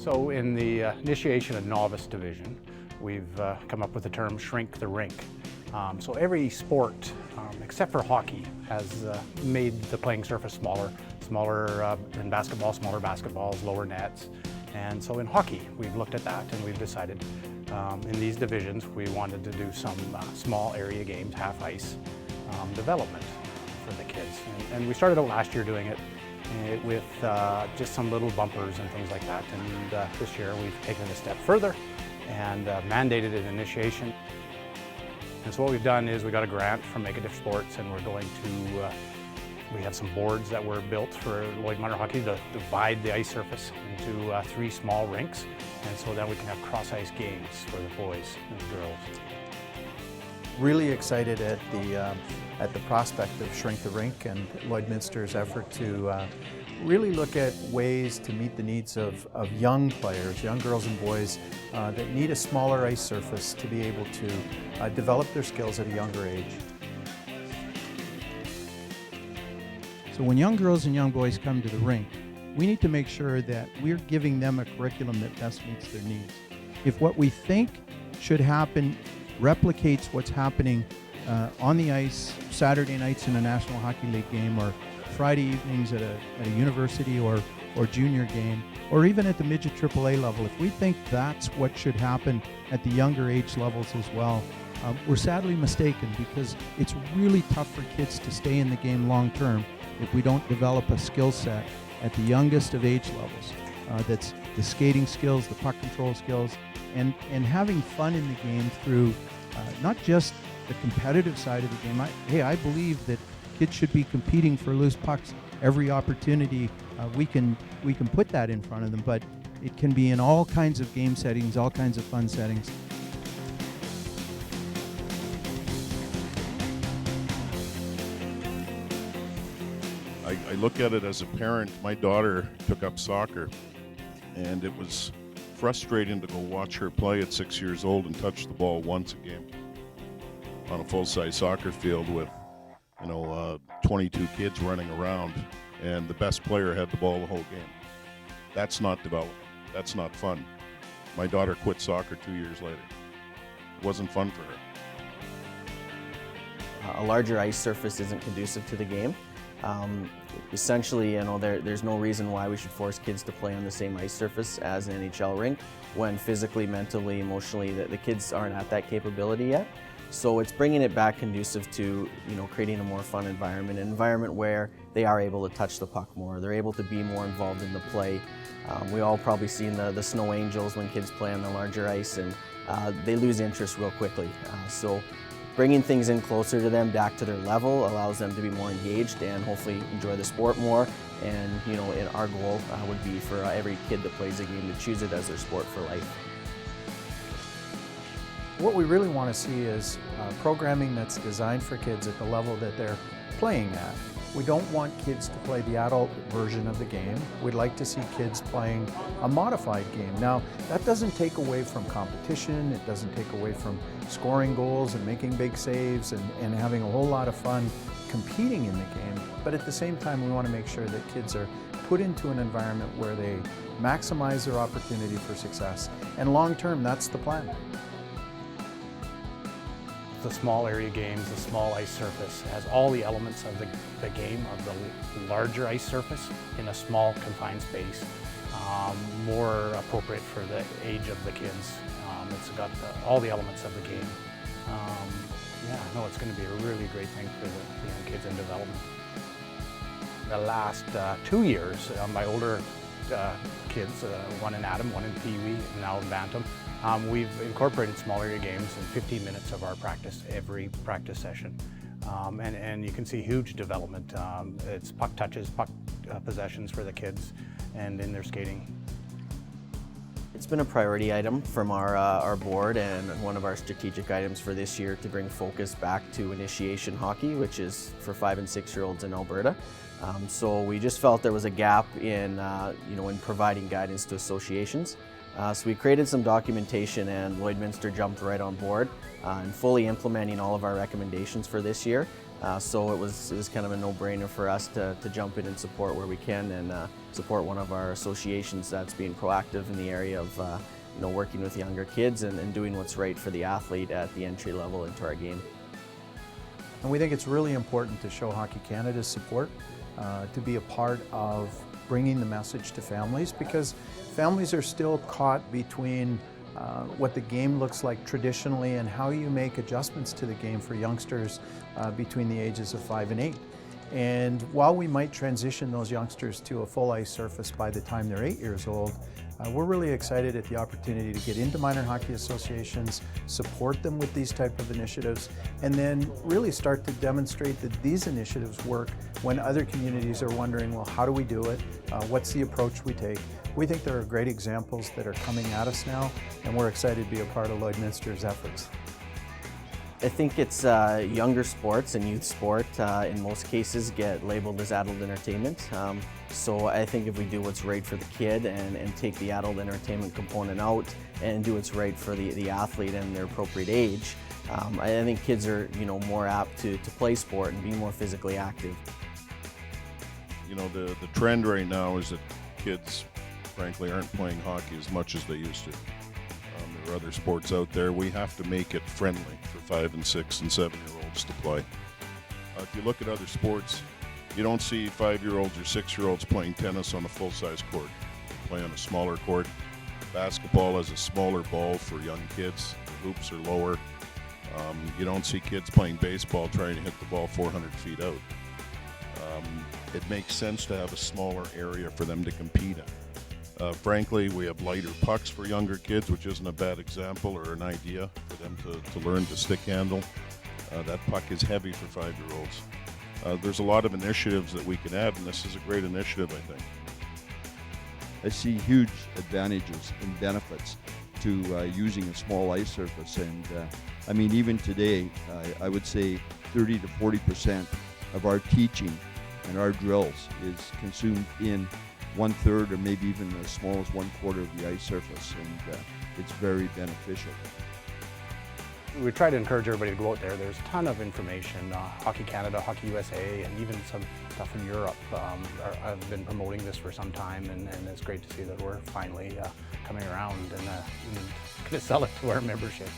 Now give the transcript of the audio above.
So in the initiation and novice division, we've come up with the term shrink the rink. So every sport, except for hockey, has made the playing surface smaller than basketball, smaller basketballs, lower nets. And so in hockey, we've looked at that and we've decided in these divisions we wanted to do some small area games, half ice development for the kids. And we started out last year doing it with just some little bumpers and things like that. And this year we've taken it a step further and mandated an initiation. And so what we've done is we got a grant from Make a Diff Sports, and we're going to, we have some boards that were built for Lloyd Minor Hockey to divide the ice surface into 3 small rinks, and so that we can have cross-ice games for the boys and the girls. Really excited at the prospect of Shrink the Rink and Lloydminster's effort to really look at ways to meet the needs of young players, young girls and boys that need a smaller ice surface to be able to develop their skills at a younger age. So when young girls and young boys come to the rink, we need to make sure that we're giving them a curriculum that best meets their needs. If what we think should happen replicates what's happening on the ice Saturday nights in a National Hockey League game, or Friday evenings at a university or junior game, or even at the midget AAA level, if we think that's what should happen at the younger age levels as well, we're sadly mistaken, because it's really tough for kids to stay in the game long term if we don't develop a skill set at the youngest of age levels. That's the skating skills, the puck control skills, and having fun in the game through not just the competitive side of the game. I believe that kids should be competing for loose pucks every opportunity we can put that in front of them, but it can be in all kinds of game settings, all kinds of fun settings. I look at it as a parent. My daughter took up soccer, and it was frustrating to go watch her play at 6 years old and touch the ball once a game on a full-size soccer field with 22 kids running around, and the best player had the ball the whole game. That's not development. That's not fun. My daughter quit soccer 2 years later. It wasn't fun for her. A larger ice surface isn't conducive to the game. Essentially, there's no reason why we should force kids to play on the same ice surface as an NHL rink when physically, mentally, emotionally, the kids aren't at that capability yet. So it's bringing it back conducive to creating a more fun environment, an environment where they are able to touch the puck more, they're able to be more involved in the play. We all probably seen the Snow Angels when kids play on the larger ice, and they lose interest real quickly. So bringing things in closer to them, back to their level, allows them to be more engaged and hopefully enjoy the sport more. And our goal would be for every kid that plays a game to choose it as their sport for life. What we really want to see is programming that's designed for kids at the level that they're playing at. We don't want kids to play the adult version of the game. We'd like to see kids playing a modified game. Now, that doesn't take away from competition, it doesn't take away from scoring goals and making big saves and having a whole lot of fun competing in the game. But at the same time, we want to make sure that kids are put into an environment where they maximize their opportunity for success. And long term, that's the plan. The small area games, the small ice surface, has all the elements of the game of the larger ice surface in a small confined space, more appropriate for the age of the kids. It's got all the elements of the game. It's going to be a really great thing for the young kids in development. The last 2 years, my older kids, one in Atom, one in Pee Wee, and now in Bantam, we've incorporated small area games in 15 minutes of our practice, every practice session. And you can see huge development. It's puck touches, puck possessions for the kids, and in their skating. It's been a priority item from our board, and one of our strategic items for this year to bring focus back to initiation hockey, which is for 5 and 6-year-olds in Alberta. So we just felt there was a gap in providing guidance to associations. So we created some documentation, and Lloydminster jumped right on board and fully implementing all of our recommendations for this year. So it was kind of a no-brainer for us to jump in and support where we can, and support one of our associations that's being proactive in the area of working with younger kids and doing what's right for the athlete at the entry level into our game. And we think it's really important to show Hockey Canada's support, to be a part of bringing the message to families, because families are still caught between what the game looks like traditionally and how you make adjustments to the game for youngsters between the ages of 5 and 8. And while we might transition those youngsters to a full ice surface by the time they're 8 years old, we're really excited at the opportunity to get into minor hockey associations, support them with these type of initiatives, and then really start to demonstrate that these initiatives work when other communities are wondering, well, how do we do it? What's the approach we take? We think there are great examples that are coming at us now, and we're excited to be a part of Lloydminster's efforts. I think it's younger sports and youth sport in most cases get labeled as adult entertainment. So I think if we do what's right for the kid and take the adult entertainment component out and do what's right for the athlete and their appropriate age, I think kids are more apt to play sport and be more physically active. The trend right now is that kids, frankly, aren't playing hockey as much as they used to. There are other sports out there. We have to make it friendly for 5 and 6 and 7-year-olds to play. If you look at other sports, you don't see 5-year-olds or 6-year-olds playing tennis on a full-size court. They play on a smaller court. Basketball has a smaller ball for young kids. The hoops are lower. You don't see kids playing baseball trying to hit the ball 400 feet out. It makes sense to have a smaller area for them to compete in. Frankly, we have lighter pucks for younger kids, which isn't a bad example or an idea for them to learn to stick handle. That puck is heavy for 5-year-olds. There's a lot of initiatives that we can add, and this is a great initiative, I think. I see huge advantages and benefits to using a small ice surface, and I mean, even today, I would say 30 to 40% of our teaching and our drills is consumed in 1/3 or maybe even as small as 1/4 of the ice surface, and it's very beneficial. We try to encourage everybody to go out there. There's a ton of information, Hockey Canada, Hockey USA, and even some stuff in Europe. I've been promoting this for some time, and it's great to see that we're finally coming around and going to sell it to our membership.